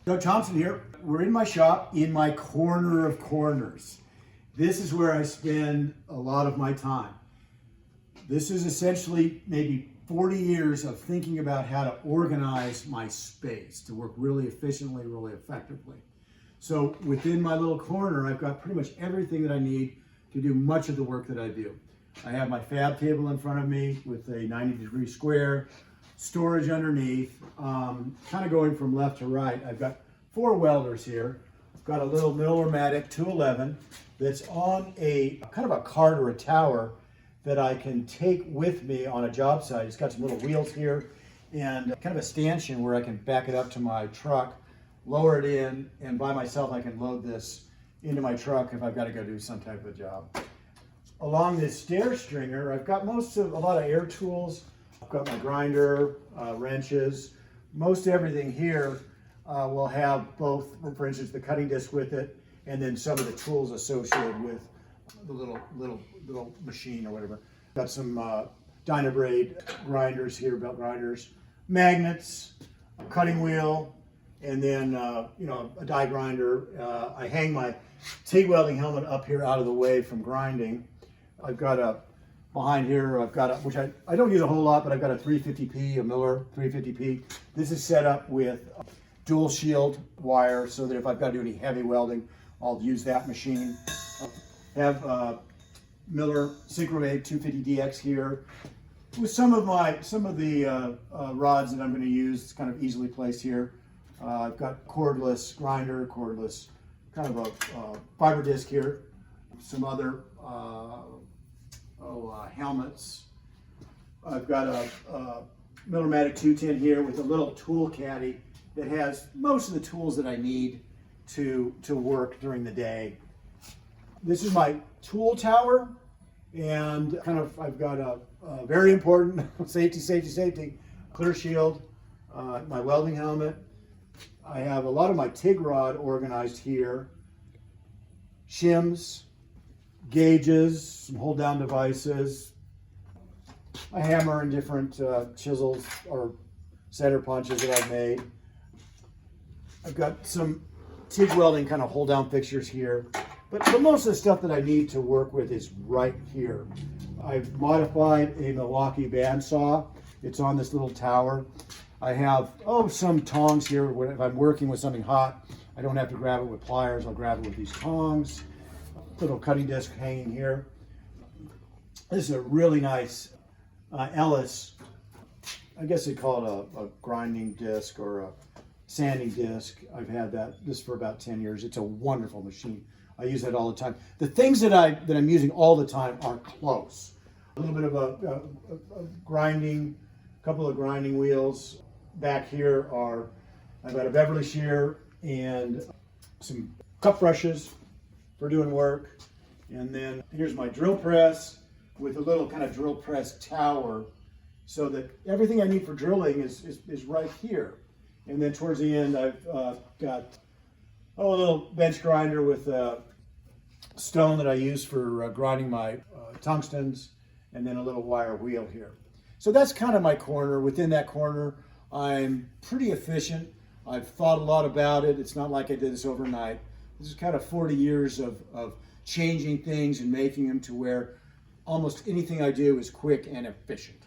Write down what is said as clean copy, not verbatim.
Doug Thompson here. We're in my shop, in my corner of corners. This is where I spend a lot of my time. This is essentially maybe 40 years of thinking about how to organize my space to work really efficiently, really effectively. So within my little corner, I've got pretty much everything that I need to do much of the work that I do. I have my fab table in front of me with a 90-degree square, storage underneath, kind of going from left to right. I've got 4 welders here. I've got a little Miller-Matic 211 that's on a kind of a cart or a tower that I can take with me on a job site. It's got some little wheels here and kind of a stanchion where I can back it up to my truck, lower it in, and by myself I can load this into my truck if I've got to go do some type of a job. Along this stair stringer, I've got a lot of air tools. I've got my grinder, wrenches. Most everything here will have both, for instance, the cutting disc with it, and then some of the tools associated with the little machine or whatever. Got some Dynabrade grinders here, belt grinders, magnets, a cutting wheel, and then a die grinder. I hang my TIG welding helmet up here out of the way from grinding. I've got behind here, which I don't use a whole lot, but I've got a 350p, a Miller 350p. This is set up with dual shield wire so that if I've got to do any heavy welding, I'll use that machine. I have Miller Synchromate 250DX here with some of the rods that I'm going to use. It's kind of easily placed here. I've got cordless grinder, cordless kind of a fiber disc here. Some other helmets. I've got a Miller-Matic 210 here with a little tool caddy that has most of the tools that I need to work during the day. This is my tool tower, and I've got a very important safety, clear shield, my welding helmet. I have a lot of my TIG rod organized here, shims, gauges, some hold down devices, a hammer and different chisels or center punches that I've made. I've got some TIG welding kind of hold down fixtures here, but most of the stuff that I need to work with is right here. I've modified a Milwaukee bandsaw. It's on this little tower. I have some tongs here. If I'm working with something hot, I don't have to grab it with pliers. I'll grab it with these tongs. Little cutting disc hanging here. This is a really nice Ellis, I guess they call it a grinding disc or a sanding disc. I've had this for about 10 years. It's a wonderful machine. I use that all the time. The things that I'm using all the time are close. A little bit of a grinding, couple of grinding wheels. Back here I've got a Beverly shear and some cup brushes for doing work. And then here's my drill press with a little kind of drill press tower so that everything I need for drilling is right here. And then towards the end, I've got a little bench grinder with a stone that I use for grinding my tungstens, and then a little wire wheel here. So that's kind of my corner. Within that corner, I'm pretty efficient. I've thought a lot about it. It's not like I did this overnight. This is kind of 40 years of changing things and making them to where almost anything I do is quick and efficient.